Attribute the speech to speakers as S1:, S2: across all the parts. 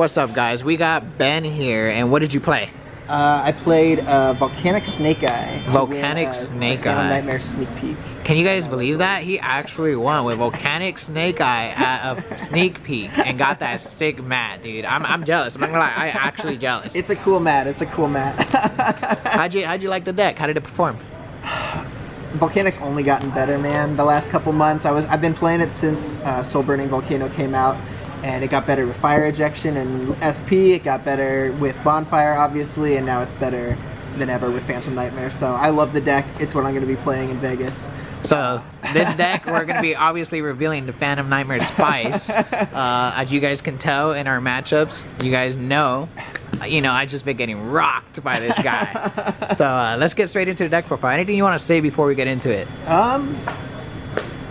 S1: What's up, guys? We got Ben here, and what did you play?
S2: I played Volcanic Snake Eye.
S1: Volcanic Snake Eye.
S2: Nightmare sneak peek.
S1: Can you guys believe that? He actually won with Volcanic Snake Eye at a sneak peek and got that sick mat, dude. I'm jealous. I'm not gonna lie, I'm actually jealous.
S2: It's a cool mat. It's a cool mat.
S1: How'd you like the deck? How did it perform?
S2: Volcanic's only gotten better, man. The last couple months, I've been playing it since Soul Burning Volcano came out. And it got better with Fire Ejection and SP, it got better with Bonfire, obviously, and now it's better than ever with Phantom Nightmare. So I love the deck. It's what I'm going to be playing in Vegas.
S1: So this deck, we're going to be obviously revealing the Phantom Nightmare Spice. As you guys can tell in our matchups, you guys know, I just been getting rocked by this guy. So let's get straight into the deck profile. Anything you want to say before we get into it?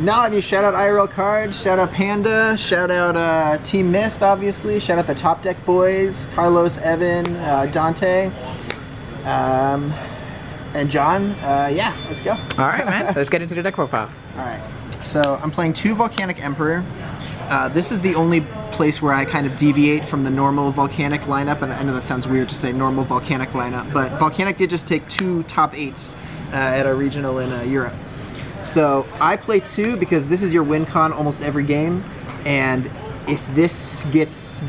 S2: No, I mean, shout out IRL Cards, shout out Panda, shout out Team Mist, obviously, shout out the Top Deck Boys, Carlos, Evan, Dante, and John. Yeah, let's go.
S1: All right, man, let's get into the deck profile.
S2: All right, so I'm playing 2 Volcanic Emperor. This is the only place where I kind of deviate from the normal Volcanic lineup, and I know that sounds weird to say normal Volcanic lineup, but Volcanic did just take 2 top 8s at a regional in Europe. So I play 2 because this is your win con almost every game, and if this gets,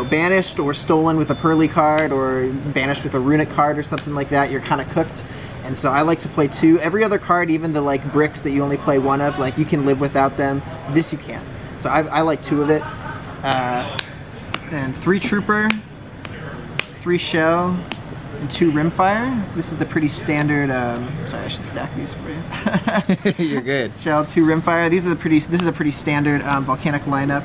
S2: banished or stolen with a Pearly card or banished with a Runic card or something like that, you're kind of cooked. And so I like to play 2. Every other card, even the bricks that you only play 1 of, you can live without them. This you can't. So I like 2 of it. And 3 Trooper, 3 Shell, and 2 Rimfire. This is the pretty standard. Sorry, I should stack these for you.
S1: You're good.
S2: Shell, 2 Rimfire. This is a pretty standard Volcanic lineup.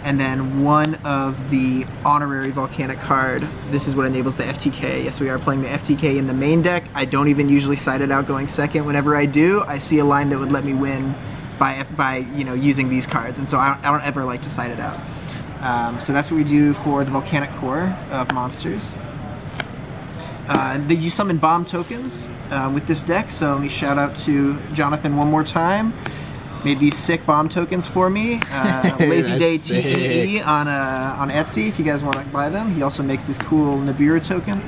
S2: And then 1 of the honorary Volcanic card. This is what enables the FTK. Yes, we are playing the FTK in the main deck. I don't even usually side it out going second. Whenever I do, I see a line that would let me win by using these cards. And so I don't ever like to side it out. So that's what we do for the Volcanic core of monsters. You summon bomb tokens with this deck, so let me shout out to Jonathan one more time. Made these sick bomb tokens for me. Lazy Day TEE on Etsy if you guys want to buy them. He also makes this cool Nibiru token.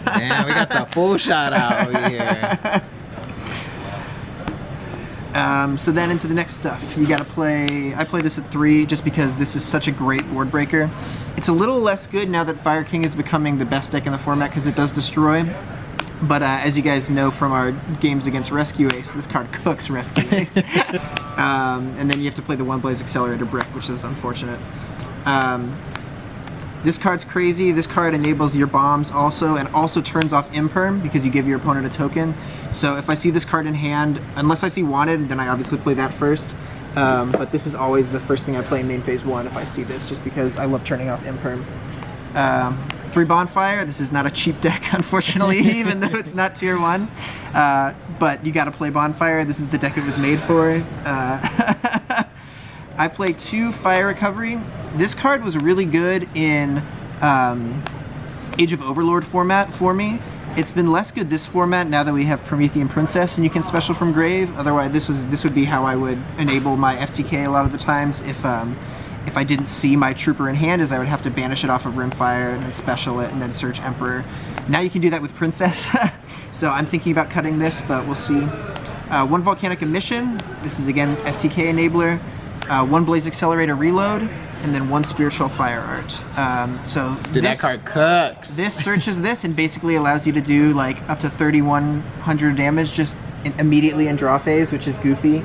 S1: Yeah, we got the full shout out over here.
S2: So then into the next stuff. You gotta play, I play this at 3 just because this is such a great board breaker. It's a little less good now that Fire King is becoming the best deck in the format because it does destroy. But as you guys know from our games against Rescue Ace, this card cooks Rescue Ace. And then you have to play the 1 Blaze Accelerator brick, which is unfortunate. This card's crazy. This card enables your bombs also, and also turns off Imperm because you give your opponent a token. So if I see this card in hand, unless I see Wanted, then I obviously play that first. But this is always the first thing I play in main phase 1 if I see this, just because I love turning off Imperm. 3 Bonfire. This is not a cheap deck, unfortunately, even though it's not tier 1. But you gotta play Bonfire. This is the deck it was made for. I play 2 Fire Recovery. This card was really good in Age of Overlord format for me. It's been less good this format now that we have Promethean Princess and you can special from grave. Otherwise, this would be how I would enable my FTK a lot of the times if I didn't see my Trooper in hand, is I would have to banish it off of Rimfire and then special it and then search Emperor. Now you can do that with Princess. So I'm thinking about cutting this, but we'll see. 1 Volcanic Emission. This is again FTK enabler. 1 Blaze Accelerator Reload, and then 1 Spiritual Fire Art.
S1: Dude, that card cooks.
S2: This searches this and basically allows you to do up to 3,100 damage just immediately in draw phase, which is goofy.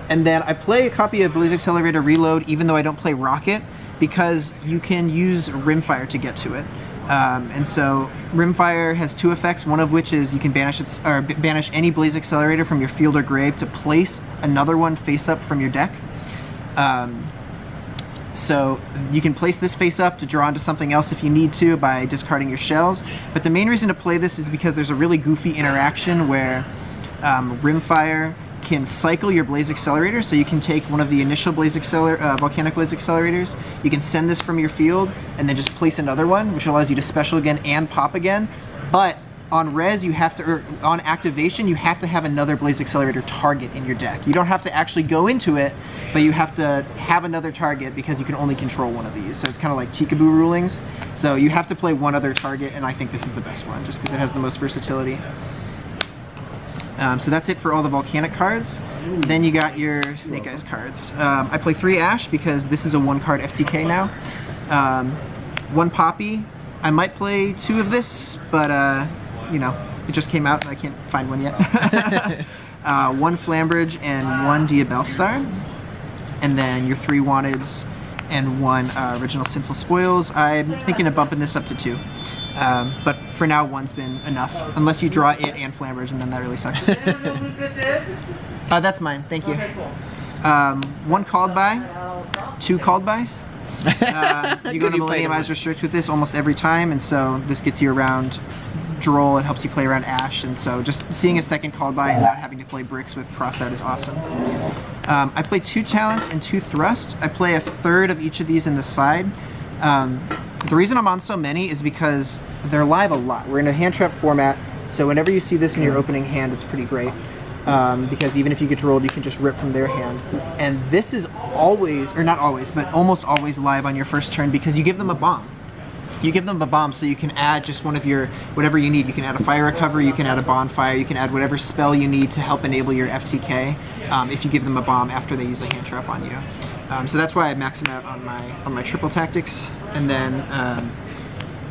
S2: And then I play a copy of Blaze Accelerator Reload even though I don't play Rocket, because you can use Rimfire to get to it. And so Rimfire has 2 effects, one of which is you can banish any Blaze Accelerator from your field or grave to place another one face up from your deck. So you can place this face up to draw into something else if you need to by discarding your shells. But the main reason to play this is because there's a really goofy interaction where Rimfire can cycle your Blaze Accelerator, so you can take one of the initial Volcanic Blaze Accelerators, you can send this from your field, and then just place another one, which allows you to special again and pop again. But on res, you have to, or on activation, you have to have another Blaze Accelerator target in your deck. You don't have to actually go into it, but you have to have another target because you can only control one of these. So it's kind of like Tikaboo rulings. So you have to play one other target, and I think this is the best one, just because it has the most versatility. So that's it for all the Volcanic cards. Then you got your Snake Eyes cards. I play 3 Ash because this is a 1-card FTK now. 1 Poppy. I might play 2 of this, but you know, it just came out and I can't find one yet. 1 Flambridge and 1 Diabellstar. And then your 3 Wanteds and 1 Original Sinful Spoils. I'm thinking of bumping this up to 2. But for now, 1's been enough. Unless you draw it and Flambridge, and then that really sucks. That's mine, thank you. 1 Called By, 2 Called By. You go to Millenniumized Restrict with this almost every time, and so this gets you around Droll, it helps you play around Ash, and so just seeing a second Called By and not having to play bricks with Crossout is awesome. I play 2 Talents and 2 Thrust. I play a third of each of these in the side. The reason I'm on so many is because they're live a lot. We're in a hand trap format, so whenever you see this in your opening hand, it's pretty great. Because even if you get rolled, you can just rip from their hand. And this is always, or not always, but almost always live on your first turn because you give them a bomb. You give them a bomb so you can add just one of your, whatever you need. You can add a Fire Recovery, you can add a Bonfire, you can add whatever spell you need to help enable your FTK if you give them a bomb after they use a hand trap on you. So that's why I max them out on my triple tactics, and then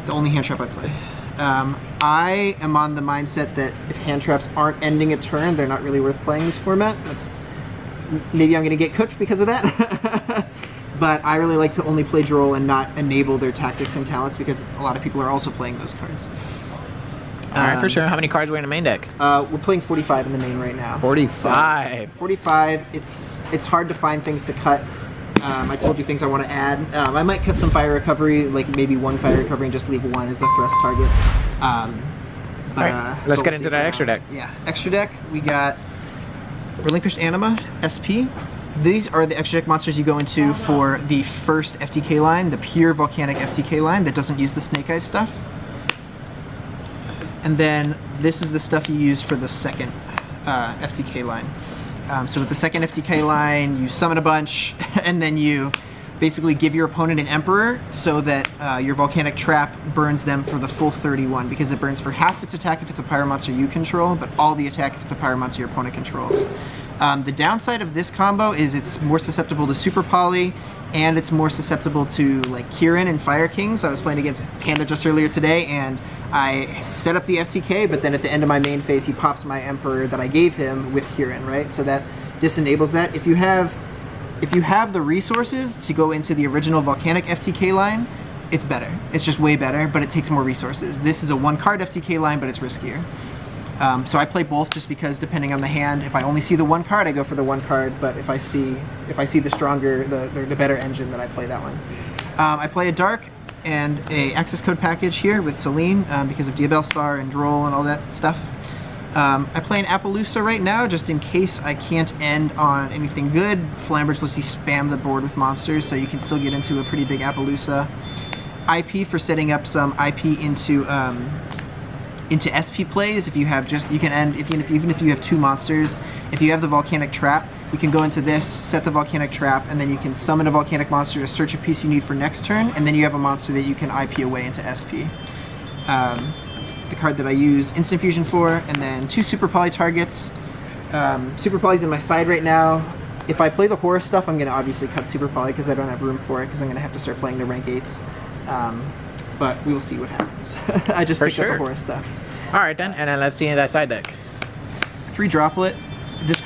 S2: the only hand trap I play. I am on the mindset that if hand traps aren't ending a turn, they're not really worth playing this format. Maybe I'm going to get cooked because of that. But I really like to only play Droll and not enable their tactics and talents because a lot of people are also playing those cards.
S1: Alright, for sure. How many cards are in the main deck?
S2: We're playing 45 in the main right now.
S1: 45.
S2: So 45. It's hard to find things to cut. I told you things I want to add. I might cut some Fire Recovery, like maybe 1 Fire Recovery and just leave 1 as the thrust target.
S1: Alright, let's get into that extra deck.
S2: Yeah, extra deck. We got Relinquished Anima, SP. These are the extra deck monsters you go into for the first FTK line, the pure Volcanic FTK line that doesn't use the Snake Eyes stuff. And then this is the stuff you use for the second FTK line. So with the second FTK line, you summon a bunch, and then you basically give your opponent an Emperor so that your Volcanic Trap burns them for the full 31, because it burns for half its attack if it's a Pyro monster you control, but all the attack if it's a Pyro monster your opponent controls. The downside of this combo is it's more susceptible to Super Poly, and it's more susceptible to like Kieran and Fire Kings. I was playing against Panda just earlier today, and I set up the FTK, but then at the end of my main phase, he pops my Emperor that I gave him with Kieran, right? So that disenables that. If you have the resources to go into the original Volcanic FTK line, it's better. It's just way better, but it takes more resources. This is a 1-card FTK line, but it's riskier. So I play both just because depending on the hand, if I only see the 1 card, I go for the 1 card, but if I see the stronger, the better engine, then I play that one. I play a Dark and a access code package here with Celine because of Diabellstar and Droll and all that stuff. I play an Appaloosa right now just in case I can't end on anything good. Flambridge lets you spam the board with monsters, so you can still get into a pretty big Appaloosa. IP for setting up some IP into SP plays. If you have just, you can end, even if you have 2 monsters, if you have the Volcanic Trap, you can go into this, set the Volcanic Trap, and then you can summon a Volcanic monster to search a piece you need for next turn, and then you have a monster that you can IP away into SP. The card that I use Instant Fusion for, and then 2 Super Poly targets. Super Poly's in my side right now. If I play the horror stuff, I'm going to obviously cut Super Poly because I don't have room for it, because I'm going to have to start playing the rank 8s. But we will see what happens. I just picked up the horror stuff.
S1: Alright then, and then let's see in that side deck.
S2: 3 Droplet. This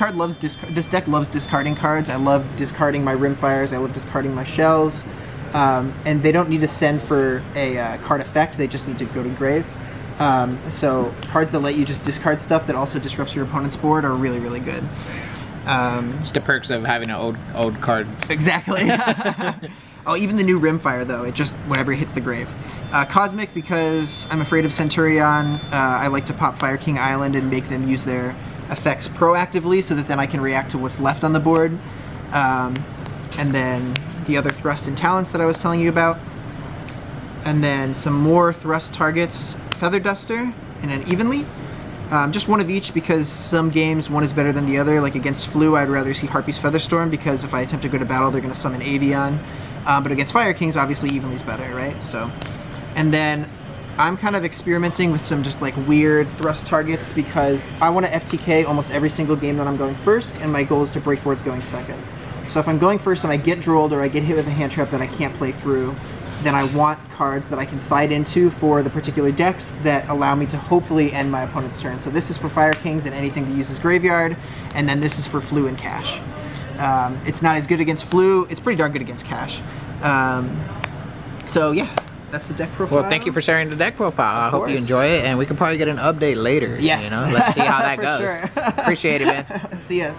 S2: deck loves discarding cards. I love discarding my Rimfires. I love discarding my Shells. And they don't need to send for a card effect. They just need to go to grave. So cards that let you just discard stuff that also disrupts your opponent's board are really, really good.
S1: It's the perks of having an old card.
S2: Exactly. Oh, even the new Rimfire though, it just whenever it hits the grave. Cosmic, because I'm afraid of Centurion. I like to pop Fire King Island and make them use their effects proactively so that then I can react to what's left on the board. And then the other thrust and talents that I was telling you about. And then some more thrust targets. Feather Duster, and then evenly. Just one of each because some games one is better than the other. Like against Flu, I'd rather see Harpy's Featherstorm because if I attempt to go to battle, they're going to summon Avian. But against Fire Kings, obviously evenly's better, right? So, and then I'm kind of experimenting with some just like weird thrust targets because I want to FTK almost every single game that I'm going first, and my goal is to break boards going second. So if I'm going first and I get drolled or I get hit with a hand trap that I can't play through, then I want cards that I can side into for the particular decks that allow me to hopefully end my opponent's turn. So this is for Fire Kings and anything that uses Graveyard, and then this is for Flu and Cash. It's not as good against Flu, it's pretty darn good against Cash. So yeah, that's the deck profile.
S1: Well, thank you for sharing the deck profile. I hope you enjoy it, and we can probably get an update later.
S2: Yes.
S1: You know, let's see how that
S2: For
S1: goes.
S2: sure.
S1: Appreciate it, man.
S2: See ya.